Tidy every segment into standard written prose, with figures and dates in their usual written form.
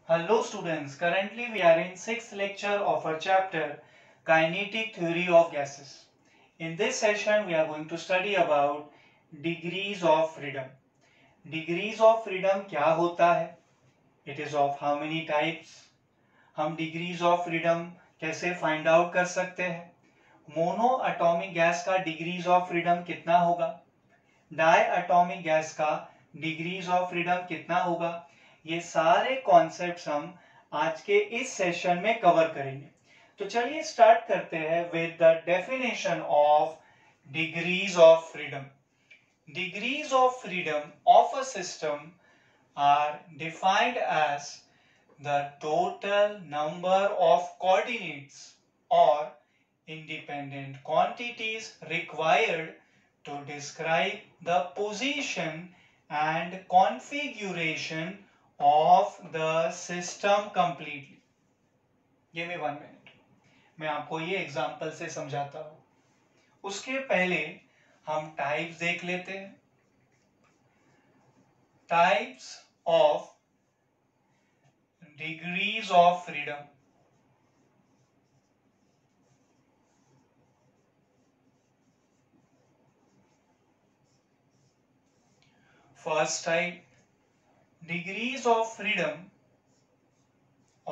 Hello students, currently we are in 6th lecture of our chapter Kinetic Theory of Gases. In this session we are going to study about degrees of freedom. Degrees of freedom क्या होता है? It is of how many types? हम degrees of freedom कैसे find out कर सकते हैं? Mono atomic gas का degrees of freedom कितना होगा? डाई एटॉमिक गैस का डिग्रीज ऑफ फ्रीडम कितना होगा? ये सारे कॉन्सेप्ट्स हम आज के इस सेशन में कवर करेंगे। तो चलिए स्टार्ट करते हैं with the definition of degrees of freedom. Degrees of freedom of a system are defined as the total number of coordinates और independent quantities required to describe the position and configuration of the system completely. Give me 1 minute. मैं आपको ये example से समझाता हूं। उसके पहले हम टाइप्स देख लेते हैं। Types of degrees of freedom. First type, degrees of freedom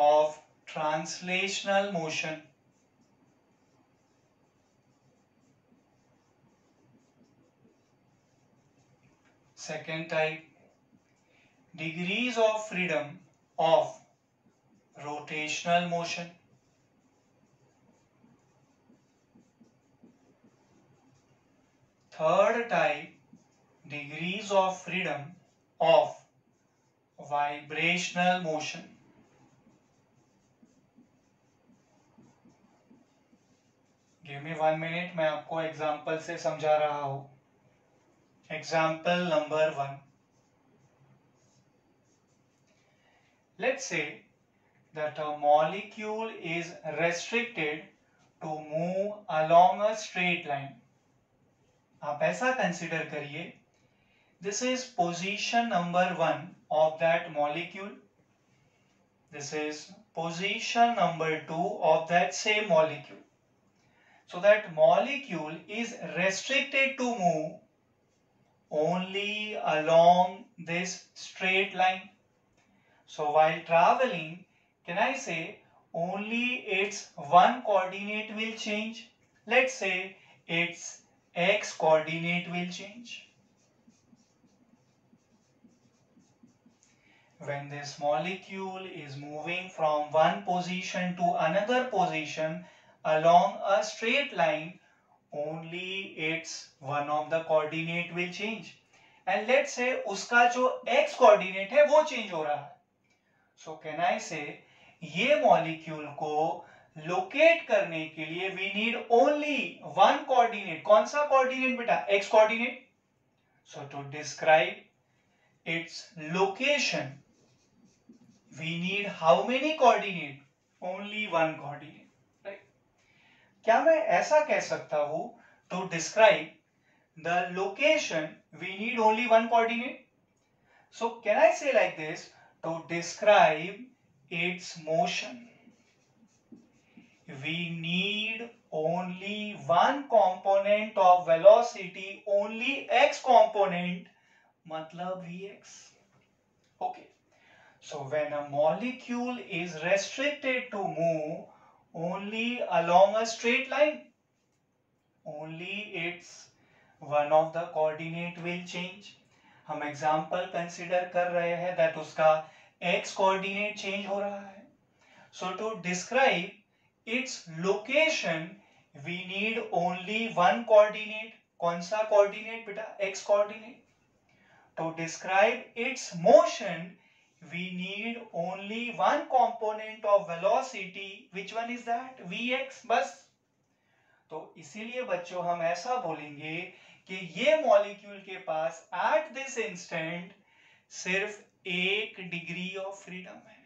of translational motion. Second type, degrees of freedom of rotational motion. Third type, degrees of freedom of vibrational motion. Give me 1 minute, मैं आपको example से समझा रहा हूं। Example number 1. Let's say that a molecule is restricted to move along a straight line. आप ऐसा consider करिए, this is position number 1 of that molecule. This is position number 2 of that same molecule. So that molecule is restricted to move only along this straight line. So while traveling, can I say only its one coordinate will change? Let's say its x coordinate will change. When this molecule is moving from one position to another position along a straight line, only its one of the coordinate will change. And let's say उसका जो x coordinate है वो change हो रहा है. So can I say ये molecule को locate करने के लिए we need only one coordinate. कौन सा coordinate बेटा? X coordinate. So to describe its location, we need how many coordinate? Only one coordinate, right? क्या मैं ऐसा कह सकता हूं to describe the location we need only one coordinate? So can I say like this, to describe its motion we need only one component of velocity, only x component, मतलब vx. Okay. So when a molecule is restricted to move only along a straight line, only its one of the coordinate will change. हम example consider कर रहे हैं that उसका x coordinate change हो रहा है. So to describe its location we need only one coordinate. कौन सा कोऑर्डिनेट बेटा? x coordinate. To describe its motion we need only one component of velocity. Which one is that? Vx. बस. तो इसीलिए बच्चों हम ऐसा बोलेंगे कि ये मॉलिक्यूल के पास एट दिस इंस्टेंट सिर्फ एक डिग्री ऑफ फ्रीडम है.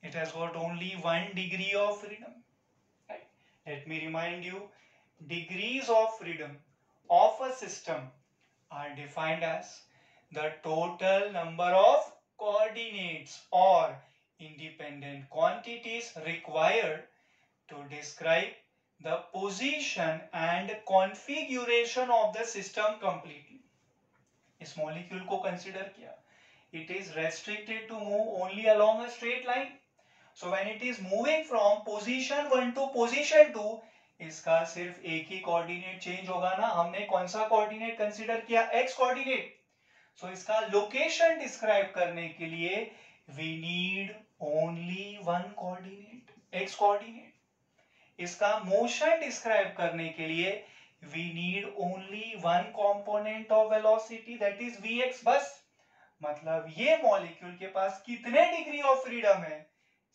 It has got only one degree of freedom. Let me remind you, degrees of freedom of a system are defined as the total number of coordinates or independent quantities required to describe the position and configuration of the system completely. इस molecule को consider किया. It is restricted to move only along a straight line. So when it is moving from position 1 to position 2, इसका सिर्फ एक ही coordinate change होगा ना. हमने कौन सा कोऑर्डिनेट कंसीडर किया? X coordinate. सो इसका लोकेशन डिस्क्राइब करने के लिए we need only one coordinate, X coordinate. इसका मोशन डिस्क्राइब करने के लिए we need only one component of velocity, that is vx. बस मतलब ये मॉलिक्यूल के पास कितने डिग्री ऑफ फ्रीडम है?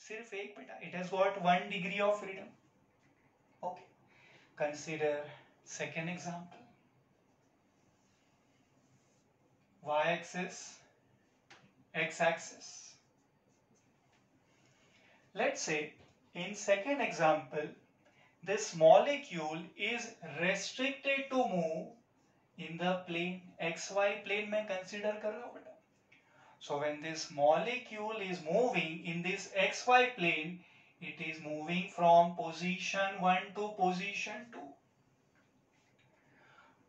सिर्फ एक बेटा. It has got 1 degree of freedom. Okay, consider second example. y-axis, x-axis. Let's say in second example, this molecule is restricted to move in the plane xy plane में consider कर रहा हूँ बेटा. So when this molecule is moving in this xy plane, it is moving from position 1 to position 2.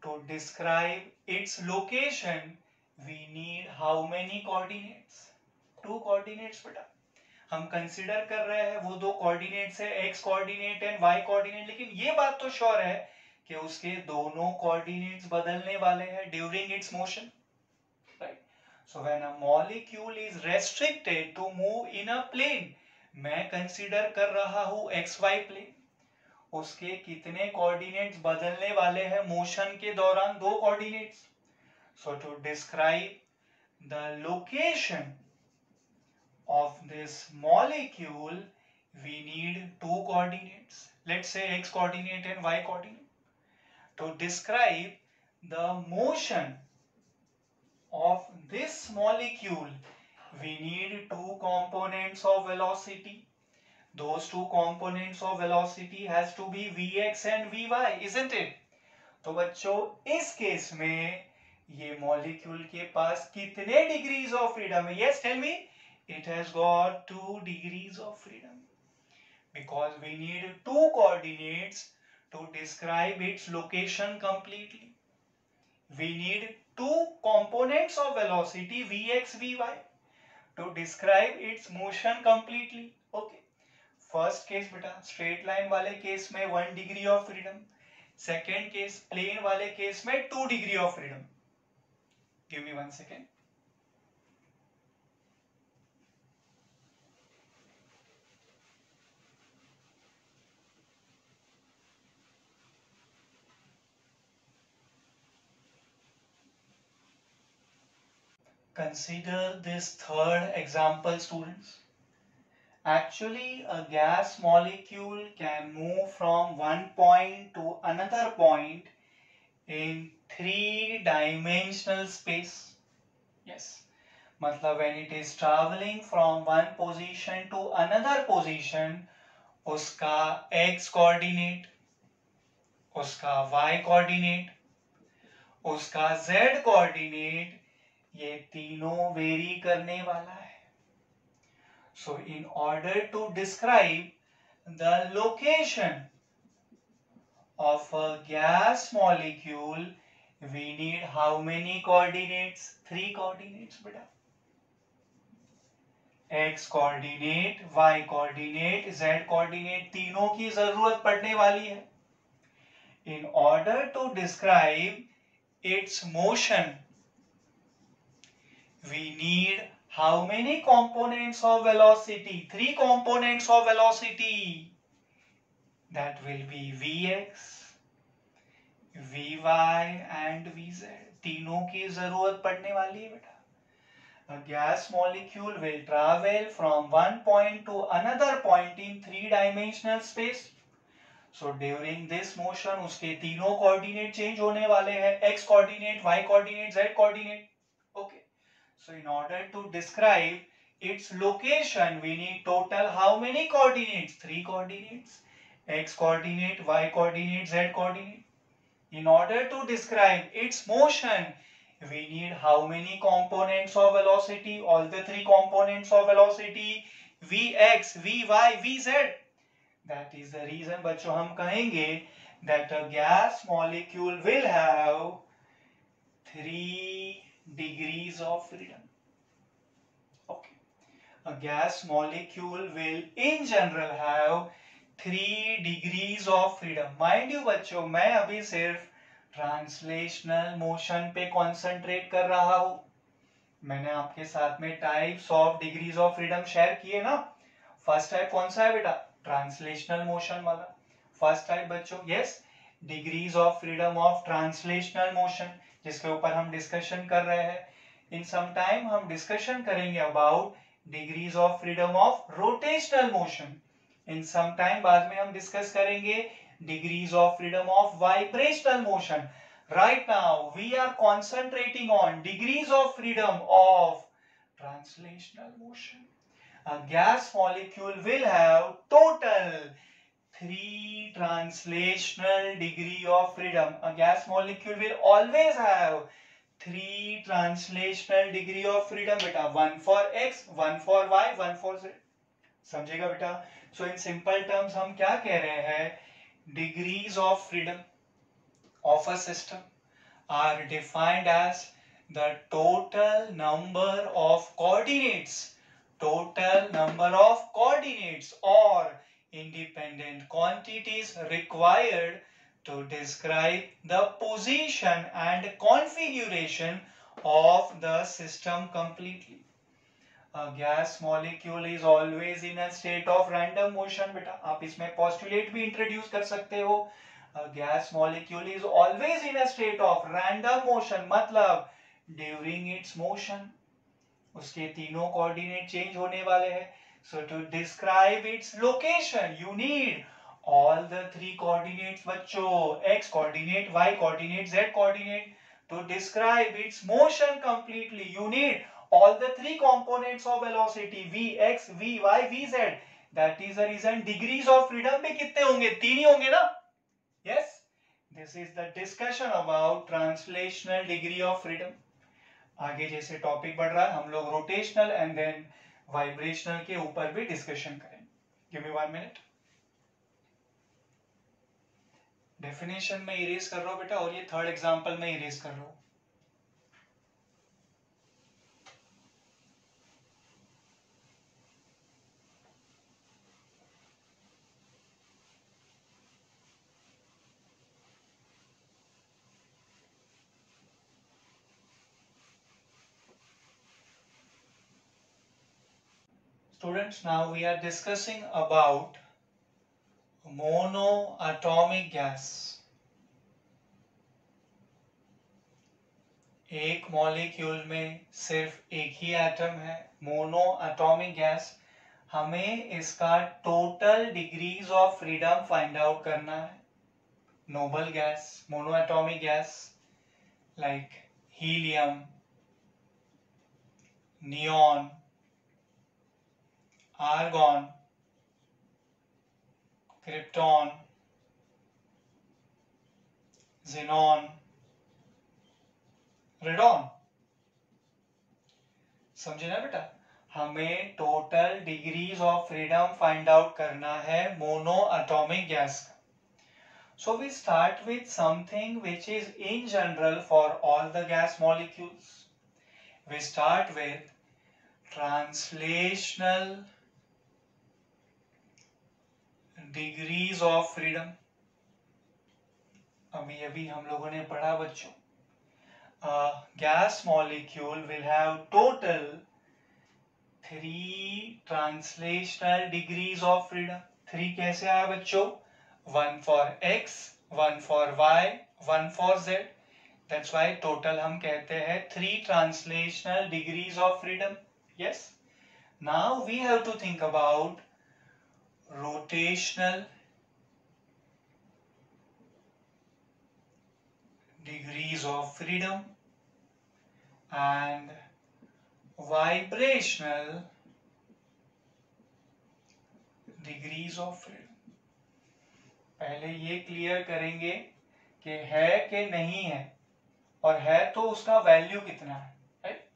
To describe its location, we need how many coordinates? 2 coordinates बेटा. हम consider कर रहे हैं वो 2 कोऑर्डिनेट्स है, x coordinate and y coordinate. लेकिन ये बात तो श्योर है कि उसके दोनों कोऑर्डिनेट्स बदलने वाले हैं during its motion, right. So when a molecule is restricted to move in a plane, मैं कंसिडर कर रहा हूं xy प्लेन, उसके कितने कोऑर्डिनेट्स बदलने वाले हैं मोशन के दौरान? 2 coordinates. So to describe the location of this molecule, we need 2 coordinates. Let's say x coordinate and y coordinate. To describe the motion of this molecule, we need 2 components of velocity. Those 2 components of velocity has to be vx and vy, isn't it? तो बच्चों इस case में ये molecule के पास कितने degrees of freedom है? Yes, tell me. It has got 2 degrees of freedom because we need 2 coordinates to describe its location completely. We need 2 components of velocity vx vy to describe its motion completely. Okay, first case बेटा straight line वाले case में 1 degree of freedom. Second case plane वाले case में 2 degree of freedom. Give me 1 second. Consider this third example, students. Actually, a gas molecule can move from one point to another point in 3-dimensional space. Yes, मतलब when it is traveling from one position to another position, उसका x coordinate, उसका y coordinate, उसका z coordinate, ये तीनों very करने वाला है. So in order to describe the location of a gas molecule, we need how many coordinates? 3 coordinates beta. x coordinate, y coordinate, z coordinate, तीनों की जरूरत पड़ने वाली है. In order to describe its motion, we need how many components of velocity? 3 components of velocity. That will be vx, vy and vz. तीनों की जरूरत पड़ने वाली है बेटा. A gas molecule will travel from one point to another point in 3-dimensional space. So during this motion उसके तीनों coordinate change होने वाले हैं, x coordinate, y coordinate, z coordinate. Okay. So in order to describe its location, we need total how many coordinates? 3 coordinates. X coordinate, y coordinate, z coordinate. In order to describe its motion, we need how many components of velocity? All the 3 components of velocity Vx, Vy, Vz. That is the reason बच्चों हम कहेंगे that a gas molecule will have 3 degrees of freedom. Okay. A gas molecule will in general have 3 degrees of freedom. Mind you बच्चों, मैं अभी सिर्फ translational motion पे concentrate कर रहा हूं. मैंने आपके साथ में types of degrees of freedom share किए ना. फर्स्ट टाइप कौन सा है बेटा? ट्रांसलेशनल मोशन वाला. फर्स्ट टाइप बच्चों, yes, degrees of freedom of translational motion, जिसके ऊपर हम डिस्कशन कर रहे हैं. इन सम टाइम हम डिस्कशन करेंगे about degrees of freedom of rotational motion. In some time बाद में हम डिस्कस करेंगे degrees of freedom of vibrational motion. Right now we are concentrating on degrees of freedom of translational motion. A gas molecule will have total 3 translational degree of freedom. A gas molecule will always have 3 translational degree of freedom beta. 1 for x, 1 for y, 1 for z. समझेगा बेटा? So in simple terms हम क्या कह रहे हैं? Degrees of freedom of a system are defined as the total number of coordinates or independent quantities required to describe the position and configuration of the system completely. A gas molecule is always in a state of random motion. बेटा आप इसमें postulate भी introduce कर सकते हो. A gas molecule is always in a state of random motion. मतलब during its motion उसके तीनों coordinate change होने वाले हैं. So to describe its location you need all the 3 coordinates बच्चों, x coordinate, y coordinate, z coordinate. To describe its motion completely you need all the 3 components of velocity vx, vy, vz. That is the reason degrees of freedom भी कितने होंगे? 3 ही होंगे ना. Yes, this is the discussion about translational degree of freedom. आगे जैसे topic बढ़ रहा है हम लोग रोटेशनल एंड देन वाइब्रेशनल के ऊपर भी डिस्कशन करेंगे. Give me 1 minute. डेफिनेशन में इरेज कर रहा हूं बेटा और ये थर्ड एग्जांपल में इरेज कर रहा हूं. Students, now we are discussing about monoatomic gas. एक मॉलिक्यूल में सिर्फ एक ही एटम है, मोनोएटॉमिक गैस. हमें इसका total degrees of freedom find out करना है. Noble gas, monoatomic gas like helium, neon, argon, krypton, xenon, radon. समझे ना बेटा? हमें total degrees of freedom find out करना है मोनोएटॉमिक गैस का. So we start with something which is in general for all the gas molecules. We start with translational degrees of freedom. अभी हम लोगों ने पढ़ा बच्चों, gas molecule will have total 3 translational degrees of freedom. 3 कैसे आया बच्चों? 1 for x, 1 for y, 1 for z. That's why total हम कहते हैं 3 translational degrees of freedom. Yes. Now we have to think about rotational degrees of freedom and vibrational degrees of freedom. पहले ये clear करेंगे कि है कि नहीं है, और है तो उसका वैल्यू कितना है. Right?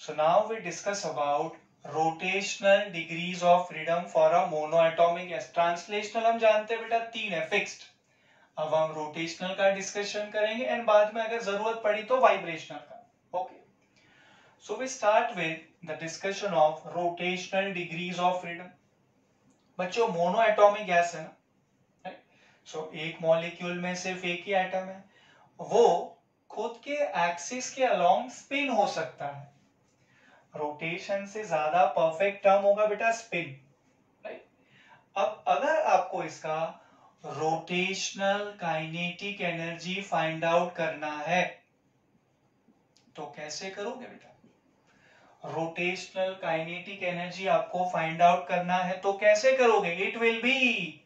So now we discuss about rotational degrees of freedom for a monoatomic gas. Translational हम जानते हैं बेटा 3 है फिक्स्ड। अब हम रोटेशनल का डिस्कशन करेंगे एंड बाद में अगर जरूरत पड़ी तो वाइब्रेशनल का। Okay, so we start with the discussion of rotational degrees of freedom. बच्चों मोनो एटॉमिक गैस है ना, सो एक मॉलिक्यूल में सिर्फ एक ही एटम है, वो खुद के एक्सिस के अलोंग स्पिन हो सकता है। रोटेशन से ज्यादा परफेक्ट टर्म होगा बेटा स्पिन, राइट। अब अगर आपको इसका rotational kinetic energy find out करना है तो कैसे करोगे बेटा? रोटेशनल काइनेटिक एनर्जी आपको फाइंड आउट करना है तो कैसे करोगे? It will be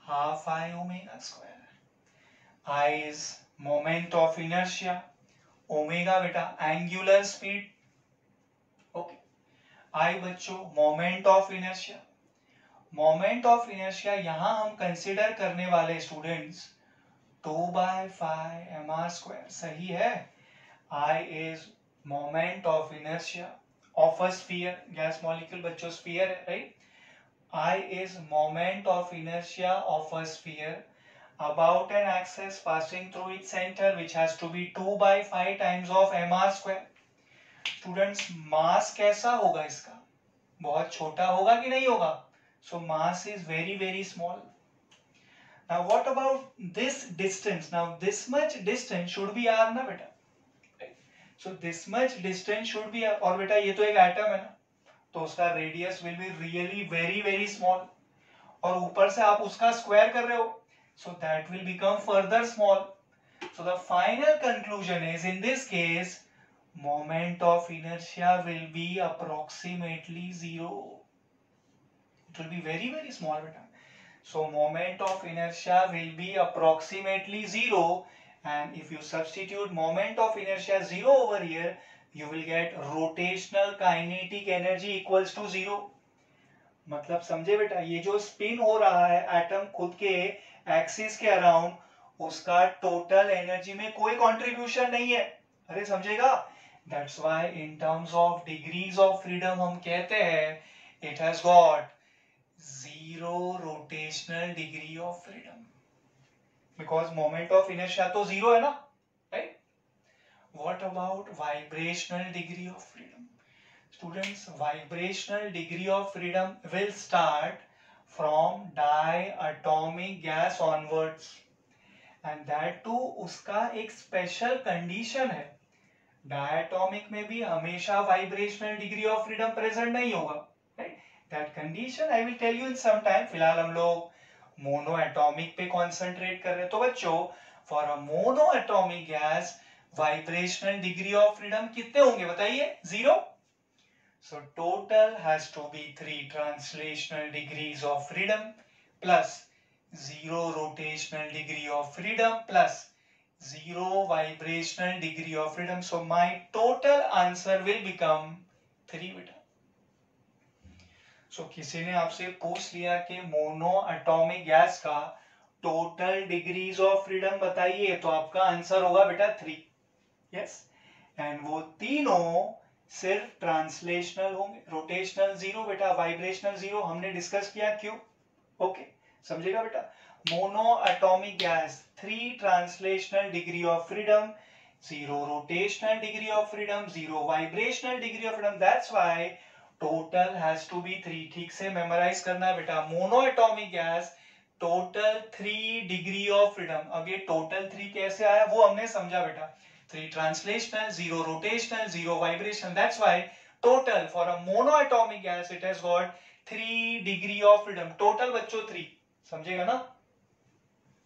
half I omega square. I is moment of inertia, omega बेटा एंगुलर स्पीड। ओके, आई बच्चों moment of inertia. Moment of inertia यहां हम कंसिडर करने वाले स्टूडेंट्स 2/5 mr²। सही है। I is moment of inertia of a sphere, gas molecule बच्चों sphere है, right? I is moment of inertia of a sphere about an axis passing through its center, which has to be 2/5 times of mr²। Students, mass कैसा होगा इसका? बहुत छोटा होगा कि नहीं होगा? So mass is very very small. Now what about this distance? Now this much distance should be r ना बेटा? So this much distance should be, और बेटा ये तो एक एटम है ना, तो उसका radius will be really very very small, और ऊपर से आप उसका स्क्वायर कर रहे हो, so that will become further small. So the final conclusion is, in this case, moment of inertia will be approximately 0. It will be very very small beta. So moment of inertia will be approximately 0, and if you substitute moment of inertia 0 over here, you will get rotational kinetic energy equals to 0. मतलब समझे बेटा, ये जो spin हो रहा है atom खुद के एक्सिस के अराउंड, उसका टोटल एनर्जी में कोई कंट्रीब्यूशन नहीं है। अरे समझेगा? That's why in terms of degrees of freedom हम कहते हैं it has got 0 rotational degree of freedom, because moment of inertia तो 0 है ना, right? What about vibrational degree of freedom? Students, vibrational degree of freedom will start from diatomic gas onwards, and that too उसका एक special condition है। diatomic में भी हमेशा vibrational degree of freedom present नहीं होगा, right? That condition I will tell you in some time. फिलहाल हम लोग मोनोएटॉमिक पे कॉन्सेंट्रेट कर रहे हैं। तो बच्चों, for a monoatomic gas vibrational degree of freedom कितने होंगे बताइए? 0. So total has to be 3 translational degrees of freedom plus 0 rotational degree of freedom plus 0 vibrational degree of freedom. So my total answer will become 3 beta. So किसी ने आपसे पूछ लिया कि mono atomic gas का टोटल डिग्रीज ऑफ फ्रीडम बताइए, तो आपका आंसर होगा बेटा 3. यस, एंड वो तीनों सिर्फ ट्रांसलेशनल होंगे। रोटेशनल 0 बेटा, वाइब्रेशनल 0 हमने डिस्कस किया, क्यों? ओके, समझेगा बेटा? Mono atomic gas 3 translational degree of freedom, 0 rotational degree of freedom, 0 vibrational degree of freedom. That's why total has to be 3. ठीक से मेमोराइज करना है बेटा। Mono atomic gas total 3 degree of freedom. अब ये टोटल 3 कैसे आया वो हमने समझा बेटा। 3 translational, 0 rotational, 0 vibration. That's why total for a mono atomic gas it has got 3 degree of freedom. Total बच्चों 3, समझेगा ना?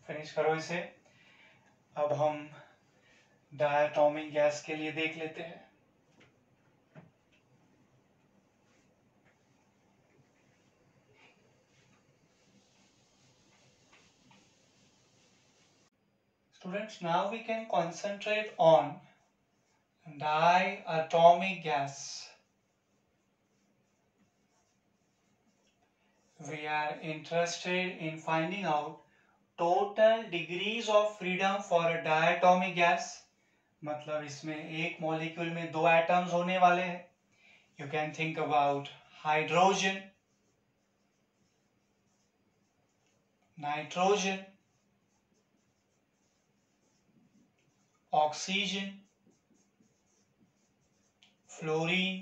फिनिश करो इसे। अब हम डायटोमिक गैस के लिए देख लेते हैं। Students, now we can concentrate on diatomic gas. We are interested in finding out total degrees of freedom for a diatomic gas. मतलब इसमें एक मॉलिक्यूल में 2 एटम्स होने वाले हैं। You can think about hydrogen, nitrogen, oxygen, fluorine,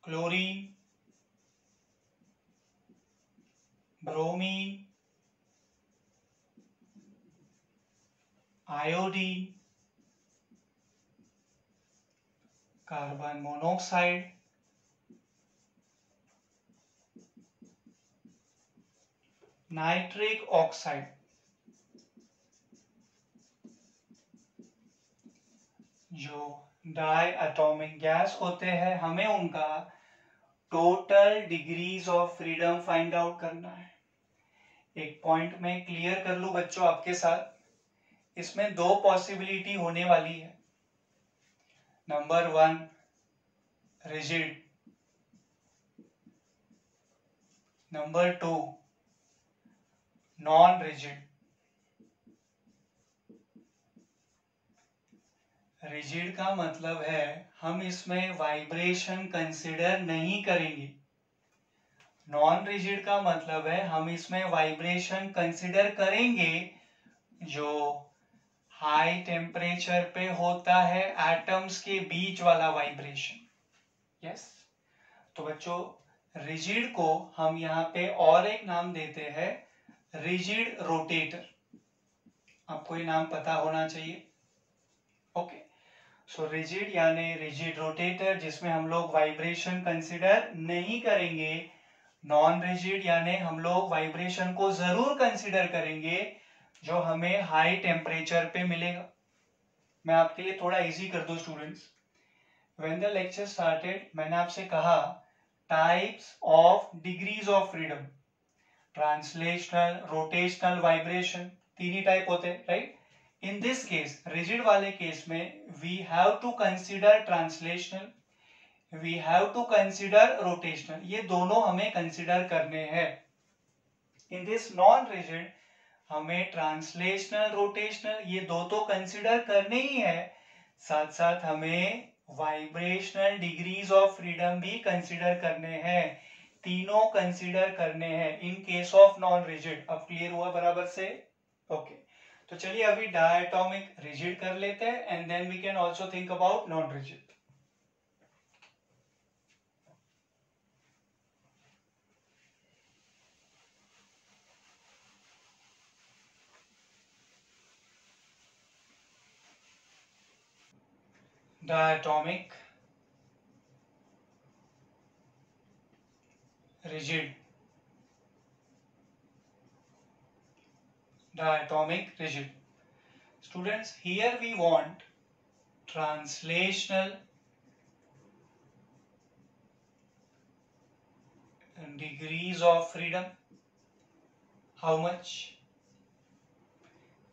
chlorine, bromine, iodine, carbon monoxide, nitric oxide. जो die atomic gas होते हैं, हमें उनका total degrees of freedom find out करना है। एक पॉइंट में क्लियर कर लूं बच्चों आपके साथ, इसमें दो पॉसिबिलिटी होने वाली है। Number 1 rigid, number 2 non rigid. Rigid का मतलब है हम इसमें वाइब्रेशन कंसिडर नहीं करेंगे। नॉन रिजिड का मतलब है हम इसमें वाइब्रेशन कंसिडर करेंगे जो हाई टेम्परेचर पे होता है, एटम्स के बीच वाला वाइब्रेशन। यस, तो बच्चों रिजिड को हम यहाँ पे और एक नाम देते हैं, रिजिड रोटेटर। आपको ये नाम पता होना चाहिए। ओके, सो रिजिड यानी रिजिड रोटेटर, जिसमें हम लोग वाइब्रेशन कंसिडर नहीं करेंगे। नॉन रिजिड यानी हम लोग वाइब्रेशन को जरूर कंसिडर करेंगे जो हमें हाई टेम्परेचर पे मिलेगा। मैं आपके लिए थोड़ा इजी कर दूं students. When the lecture started मैंने आपसे कहा types of degrees of freedom, translational, rotational, vibration, तीन ही टाइप होते हैं, right. In this case, rigid वाले केस में we have to consider translational, we have to consider rotational, ये दोनों हमें कंसिडर करने हैं। इन दिस नॉन रिजिड हमें ट्रांसलेशनल, रोटेशनल ये दो तो कंसिडर करने ही है, साथ साथ हमें वाइब्रेशनल डिग्रीज ऑफ फ्रीडम भी कंसिडर करने हैं। तीनों कंसिडर करने हैं in case of non rigid. अब क्लियर हुआ बराबर से? ओके, तो चलिए अभी डायटोमिक रिजिड कर लेते हैं and then we can also think about non rigid. Diatomic rigid, diatomic rigid. Students, here we want translational degrees of freedom. How much?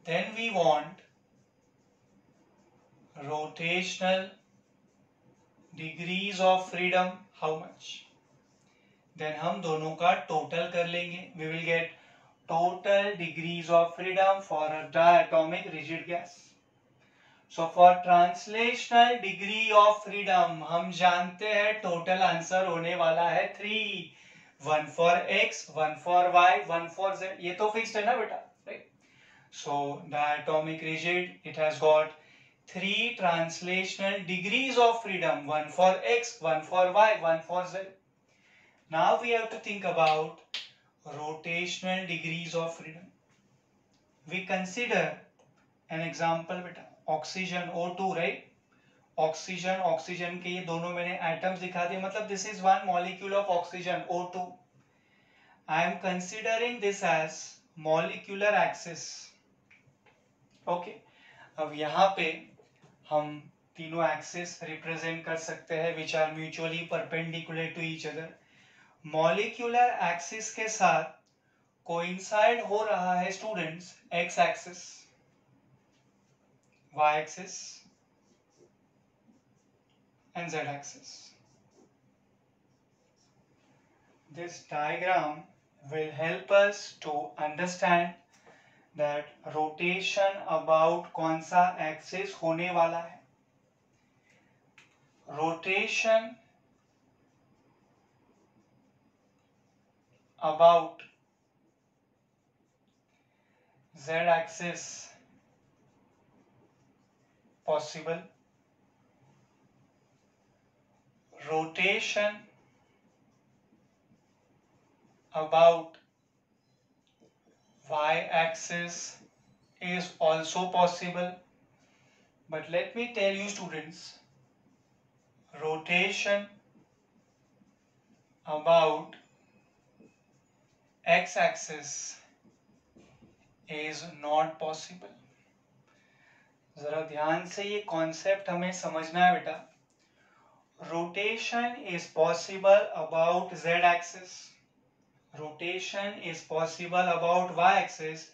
Then we want rotational degrees of freedom. How much? Then हम दोनों का total कर लेंगे. We will get total degrees of freedom for a diatomic rigid gas. So for translational degree of freedom हम जानते हैं total answer होने वाला है 3. 1 for x, 1 for y, 1 for z. ये तो fixed है ना बेटा, right? So diatomic rigid, it has got 3 translational degrees of freedom. 1 for x, 1 for y, 1 for z. Now we have to think about rotational degrees of freedom. We consider an example बेटा, oxygen O2, राइट। Oxygen, oxygen के ये दोनों मैंने atoms दिखा दिए, मतलब this is one molecule of oxygen O2. I am considering this as molecular axis. Okay, अब यहाँ पे हम तीनों एक्सिस रिप्रेजेंट कर सकते हैं which are mutually perpendicular to each other. Molecular axis के साथ कोइंसाइड हो रहा है students x axis, y axis and z axis. This diagram will help us to understand that rotation about कौन सा axis होने वाला है। Rotation about z axis possible, rotation about y axis is also possible. But let me tell you students, rotation about x axis is not possible. जरा ध्यान से ये concept हमें समझना है बेटा. Rotation is possible about z axis. Rotation is possible about y axis,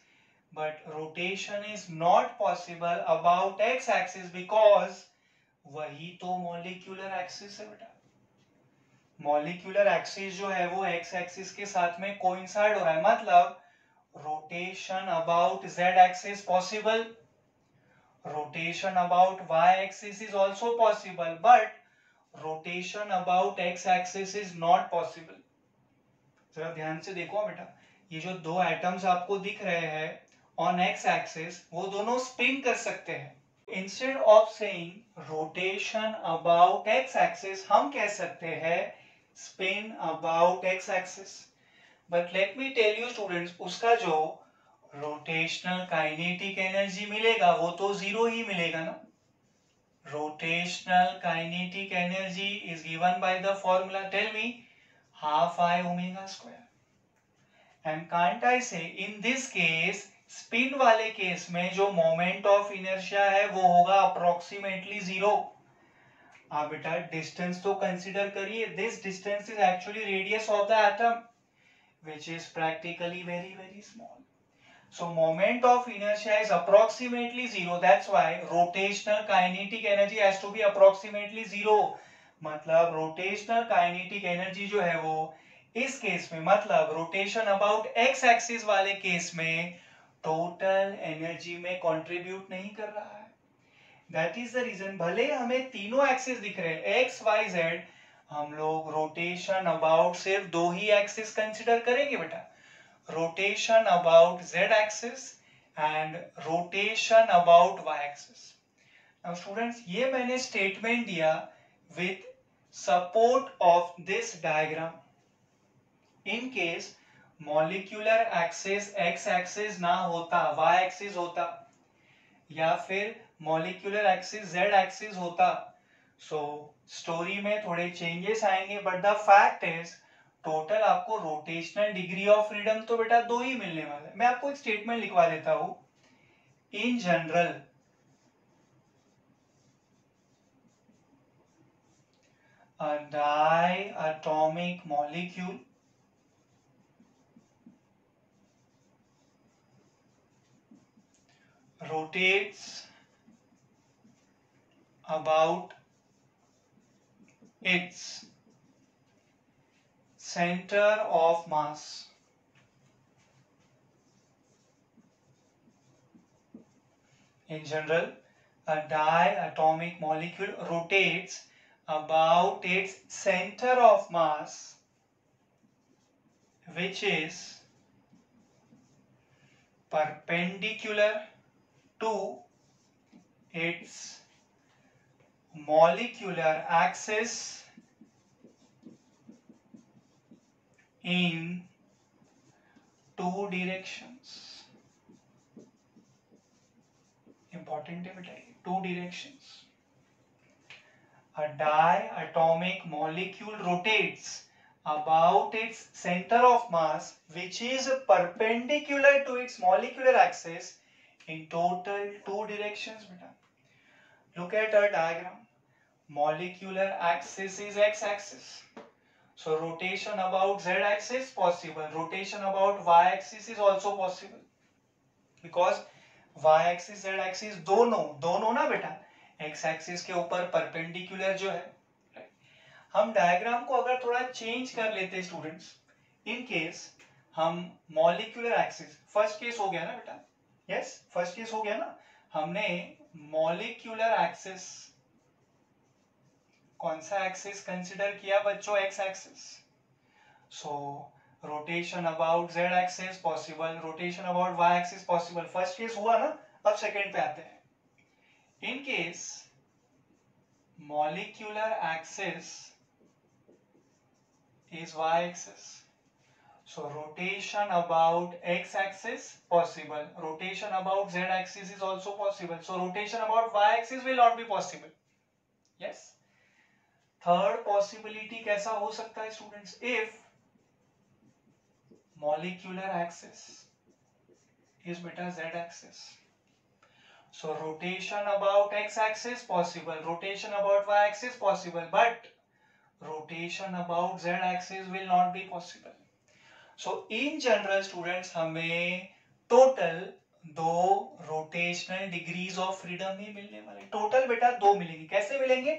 but rotation is not possible about x axis because वही तो molecular axis है बेटा. Molecular axis जो है वो x axis के साथ में coincide हो रहा है, मतलब rotation about z axis possible, rotation about y axis is also possible, but rotation about x axis is not possible. जरा ध्यान से देखो बेटा, ये जो दो एटम्स आपको दिख रहे हैं ऑन x axis, वो दोनों स्पिन कर सकते हैं. Instead of saying rotation about x axis, हम कह सकते हैं spin about x axis. But let me tell you students, उसका जो rotational kinetic energy मिलेगा वो तो जीरो ही मिलेगा ना. Rotational kinetic energy is given by the formula, tell me, half I omega square. And can't I say in this case, spin वाले case में जो moment of inertia है वो होगा approximately zero. आप बेटा distance तो consider करिए. This distance is actually radius of the atom, which is practically very small. So moment of inertia is approximately zero. That's why rotational kinetic energy has to be approximately zero. मतलब rotational kinetic energy जो है वो इस case में, मतलब rotation about x axis वाले case में total energy में contribute नहीं कर रहा है. That is the reason भले हमें तीनों axis दिख रहे हैं x, y, z, हम लोग rotation about सिर्फ दो ही axis consider करेंगे बेटा. Rotation about z axis and rotation about y axis. Now students, ये मैंने statement दिया with support of this diagram. In case molecular axis x axis ना होता, y axis होता, या फिर molecular axis z axis होता, so story में थोड़े changes आएंगे, but the fact is total आपको रोटेशनल डिग्री ऑफ फ्रीडम तो बेटा दो ही मिलने वाला है. मैं आपको एक स्टेटमेंट लिखवा देता हूं. In general a diatomic molecule rotates about its center of mass. In general, a diatomic molecule rotates about its center of mass, which is perpendicular to its molecular axis in two directions. Important है बेटा, two directions. A diatomic molecule rotates about its center of mass, which is perpendicular to its molecular axis in total two directions बेटा. Look at our diagram. Molecular axis is x axis. So rotation about z axis possible. Rotation about y axis is also possible. Because y axis z axis दोनों ना बेटा x axis के ऊपर perpendicular जो है. हम diagram को अगर थोड़ा चेंज कर लेते स्टूडेंट्स, इन केस हम मॉलिक्यूलर एक्सिस, फर्स्ट केस हो गया ना बेटा, यस फर्स्ट केस हो गया ना, हमने मॉलिक्यूलर एक्सिस, कौन सा एक्सिस कंसिडर किया बच्चों, x axis. So rotation about z axis possible, rotation about y axis possible. First case हुआ ना, अब सेकंड पे आते हैं। In case molecular axis is y axis, so rotation about x axis possible, rotation about z axis is also possible, so rotation about y axis will not be possible. Yes, third possibility कैसा हो सकता है students? if molecular axis is beta z axis, so rotation about x axis possible, rotation about y axis possible, but rotation about z axis will not be possible. So in general students हमें total दो rotational degrees of freedom ही मिलने वाले। Total बेटा दो मिलेंगे। कैसे मिलेंगे?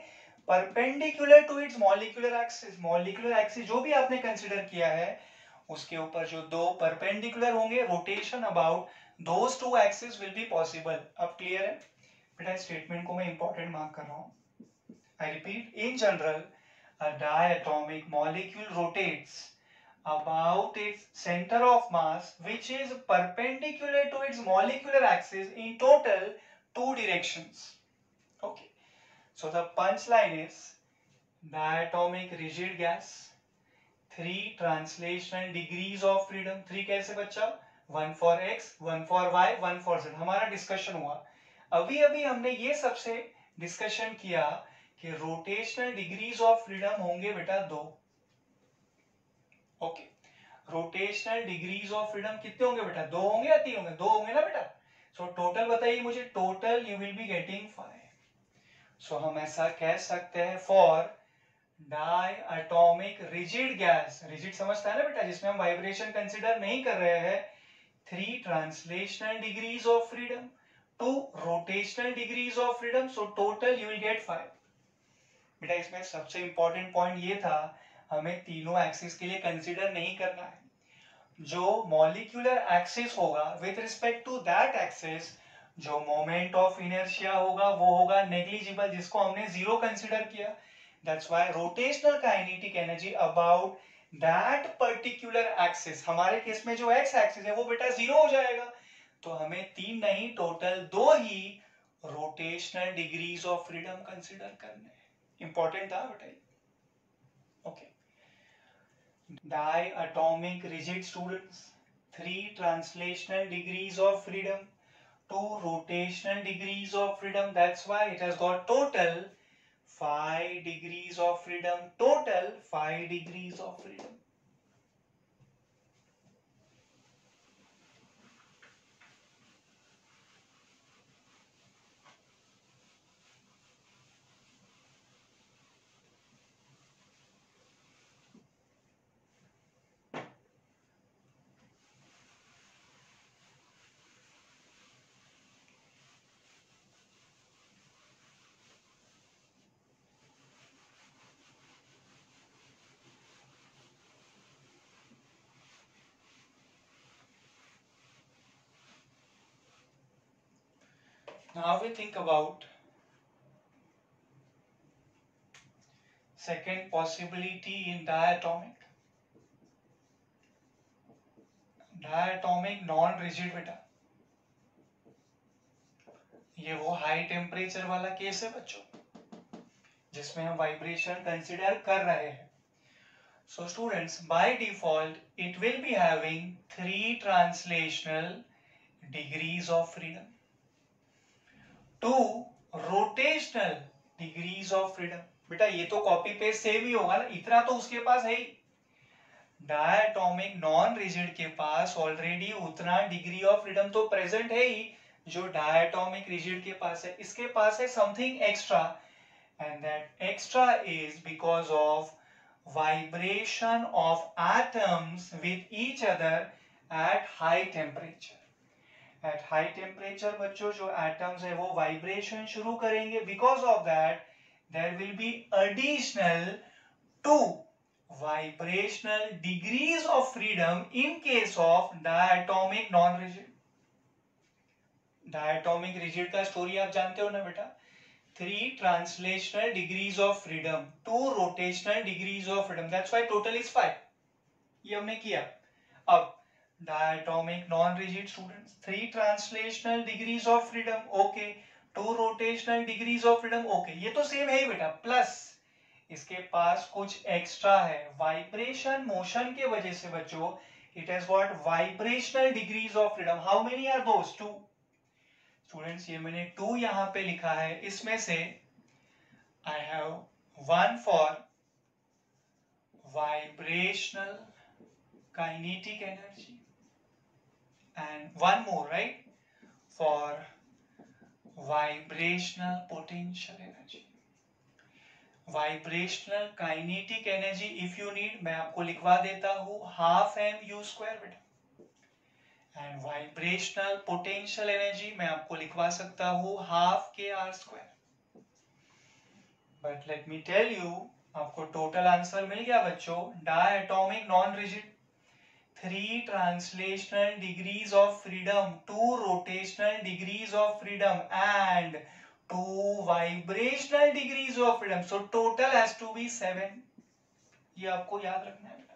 Perpendicular to its molecular axis. Molecular axis जो भी आपने कंसिडर किया है उसके ऊपर जो दो परपेंडिकुलर होंगे, rotation about those two axis will be possible. अब क्लियर है बेटा? स्टेटमेंट को मैं इंपॉर्टेंट मार्क कर रहा हूं। I repeat, in general a diatomic molecule rotates about its center of mass which is perpendicular to its molecular axis in total two directions. Okay, so the punchline is diatomic rigid gas, 3 translational degrees of freedom। 3 कैसे बच्चा? 1 for x, 1 for y, 1 for z। हमारा discussion हुआ अभी अभी, हमने ये सबसे discussion किया कि रोटेशनल डिग्रीज ऑफ फ्रीडम होंगे बेटा दो। Okay, rotational degrees of freedom कितने होंगे बेटा? दो होंगे या तीन होंगे? दो होंगे ना बेटा। सो टोटल बताइए मुझे, total you will be getting 5। सो हम ऐसा कह सकते हैं for diatomic rigid gas, rigid समझता है ना बेटा, जिसमें हम वाइब्रेशन कंसिडर नहीं कर रहे हैं, 3 translational degrees of freedom, 2 rotational degrees of freedom, so total you will get 5। बेटा इसमें सबसे इंपॉर्टेंट पॉइंट ये था, हमें तीनों एक्सिस के लिए कंसीडर नहीं करना है। जो मॉलिक्यूलर एक्सिस होगा with respect to that axis, जो मोमेंट ऑफ इनर्शिया होगा वो होगा नेग्लिजिबल, जिसको हमने जीरो कंसीडर किया। That's why rotational kinetic energy about that particular axis, हमारे केस में जो एक्स एक्सिस है वो बेटा जीरो हो जाएगा। तो हमें तीन नहीं, टोटल दो ही rotational degrees of freedom consider करने हैं। इंपॉर्टेंट था बेटा। Okay, diatomic rigid students, 3 translational degrees of freedom, 2 rotational degrees of freedom. That's why it has got total 5 degrees of freedom. Total 5 degrees of freedom. Now we think about second possibility in diatomic. Diatomic non-rigid बेटा, ये वो high temperature वाला case है बच्चों, जिसमें हम vibration consider कर रहे हैं। So students, by default it will be having 3 translational degrees of freedom, 2 rotational degrees of freedom। बेटा ये तो कॉपी पेस्ट सेम ही होगा ना, इतना तो उसके पास है ही। डायटोमिक नॉन रिजिड के पास ऑलरेडी उतना डिग्री ऑफ फ्रीडम तो प्रेजेंट है ही जो डायटोमिक रिजिड के पास है। इसके पास है something extra, and that extra is because of vibration of atoms with each other at high temperature. At high temperature बच्चों जो एटम्स है वो वाइब्रेशन शुरू करेंगे, because of that there will be additional 2 vibrational degrees of freedom in case of diatomic non-rigid। diatomic rigid का story आप जानते हो ना बेटा, 3 translational degrees of freedom, 2 rotational degrees of freedom, that's why total is 5। ये हमने किया। अब diatomic non-rigid students, 3 translational degrees of freedom, okay, 2 rotational degrees of freedom, okay, ये तो सेम है ही बेटा, प्लस इसके पास कुछ एक्स्ट्रा है, वाइब्रेशन मोशन के वजह से बच्चों it has got vibrational degrees of freedom. How many are those? 2. Students ये मैंने 2 यहाँ पे लिखा है, इसमें से I have 1 for vibrational kinetic energy and 1 more, right, for vibrational potential energy. Vibrational kinetic energy if you need, मैं आपको लिखवा देता हूँ हाफ mu square बेटा, and vibrational potential energy मैं आपको लिखवा सकता हूँ half kr square. But let me tell you, आपको टोटल आंसर मिल गया बच्चों, diatomic non-rigid, 3 translational degrees of freedom, 2 rotational degrees of freedom and 2 vibrational degrees of freedom. So total has to be 7. ये आपको याद रखना है बेटा.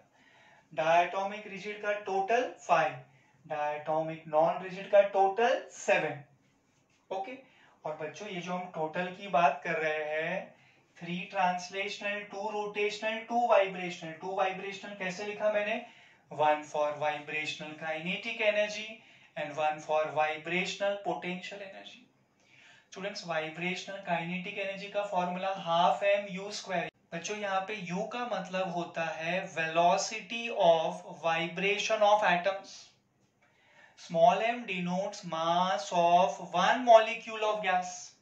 Diatomic rigid का टोटल 5, diatomic non-rigid का टोटल 7. ओके. और बच्चों ये जो हम टोटल की बात कर रहे हैं, 3 translational, 2 rotational, 2 vibrational. 2 vibrational कैसे लिखा मैंने? 1 for vibrational kinetic energy and 1 for vibrational potential energy. Students, vibrational kinetic energy का फॉर्मूला हाफ mu square. बच्चों यहाँ पे u का मतलब होता है velocity of vibration of atoms. Small m denotes mass of one molecule of gas.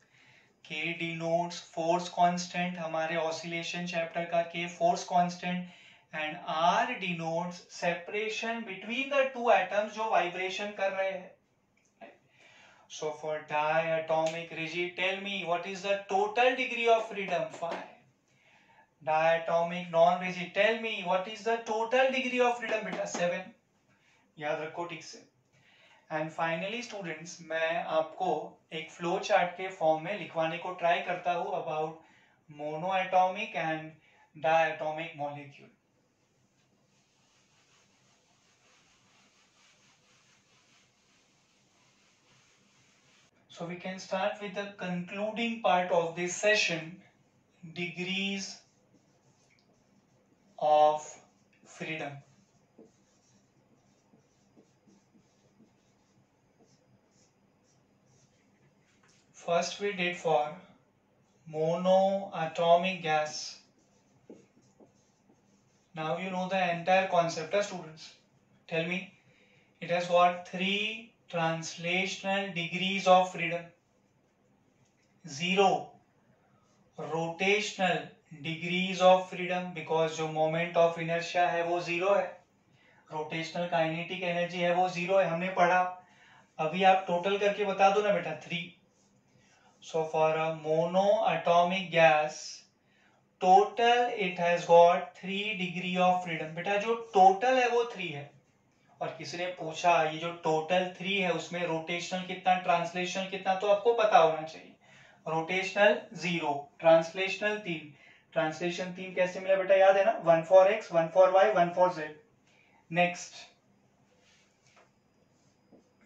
K denotes force constant, हमारे oscillation chapter का K force constant, and R denotes separation between the two atoms जो vibration कर रहे हैं. So for diatomic rigid, tell me what is the total degree of freedom? 5. Diatomic non-rigid, tell me what is the total degree of freedom? बेटा 7. याद रखो ठीक से. And finally students, मैं आपको एक फ्लो चार्ट के फॉर्म में लिखवाने को ट्राई करता हूं about monoatomic and diatomic molecule. So we can start with the concluding part of this session, degrees of freedom. First we did for monoatomic gas. Now you know the entire concept, students. Tell me, it has got 3 translational degrees of freedom. 0 rotational degrees of freedom because जो moment of inertia है वो 0 है. rotational kinetic energy है वो 0 है, हमने पढ़ा. अभी आप टोटल करके बता दो ना बेटा 3. So for a monoatomic gas, total it has got 3 degree of freedom. बेटा जो टोटल है वो 3 है. और किसी ने पूछा ये जो टोटल 3 है उसमें रोटेशनल कितना, ट्रांसलेशनल कितना, तो आपको पता होना चाहिए. Rotational 0, translational 3. ट्रांसलेशन 3 कैसे मिला बेटा, याद है ना? 1 for x, 1 for y, 1 for z. Next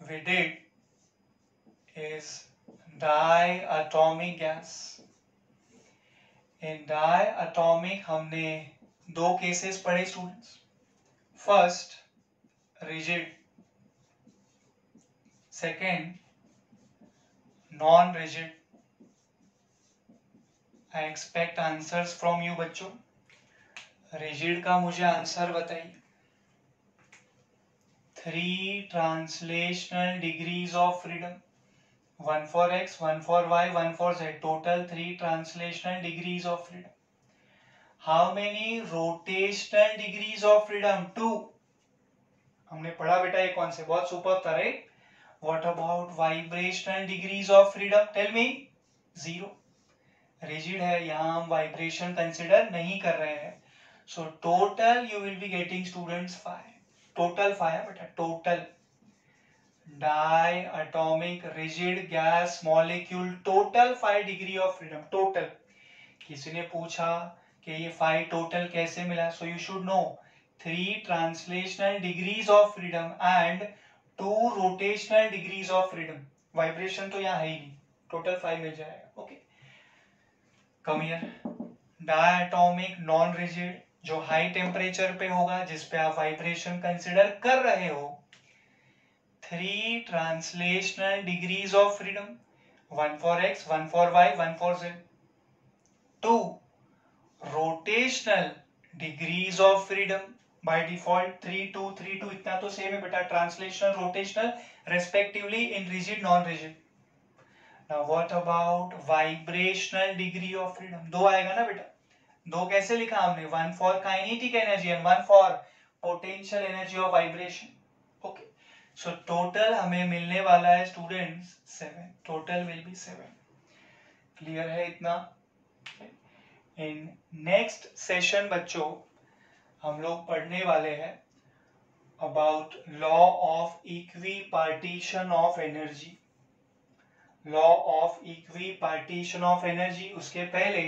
we did is diatomic gas. In diatomic हमने 2 केसेस पढ़े students. First rigid, second non-rigid. I expect answers from you बच्चों. rigid का मुझे आंसर बताइए. 3 translational degrees of freedom. 1 for x, 1 for y, 1 for z. Total 3 translational degrees of freedom. How many rotational degrees of freedom? 2. हमने पढ़ा बेटा ये concept, बहुत super था, right? What about vibrational degrees of freedom? Tell me. 0. Rigid है, यहाँ हम vibration consider नहीं कर रहे हैं. So total you will be getting students 5. Total 5 है बेटा, total. Diatomic rigid gas molecule, total 5 degree of freedom. Total. किसी ने पूछा कि ये 5 टोटल कैसे मिला, so you should know 3 translational degrees of freedom and 2 rotational degrees of freedom. Vibration तो यहाँ है ही नहीं, टोटल 5 मिल जाएगा. Okay, come here. Diatomic non rigid जो हाई टेम्परेचर पे होगा, जिस पे आप वाइब्रेशन कंसिडर कर रहे हो, 3 translational degrees of freedom, 1 for x, 1 for y, 1 for z. 2 rotational degrees of freedom, by default 3 2 3 2 इतना तो सेम है बेटा, translational rotational respectively in rigid non rigid. Now what about vibrational degree of freedom? 2 आएगा ना बेटा. 2 कैसे लिखा हमने? 1 for kinetic energy and 1 for potential energy of vibration. Okay, so total हमें मिलने वाला है students 7. Total will be 7. Clear है इतना? इन नेक्स्ट सेशन बच्चों हम लोग पढ़ने वाले हैं about law of equi partition of energy. Law of equi partition of energy. उसके पहले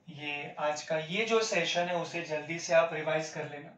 ये आज का ये जो सेशन है उसे जल्दी से आप रिवाइज कर लेना.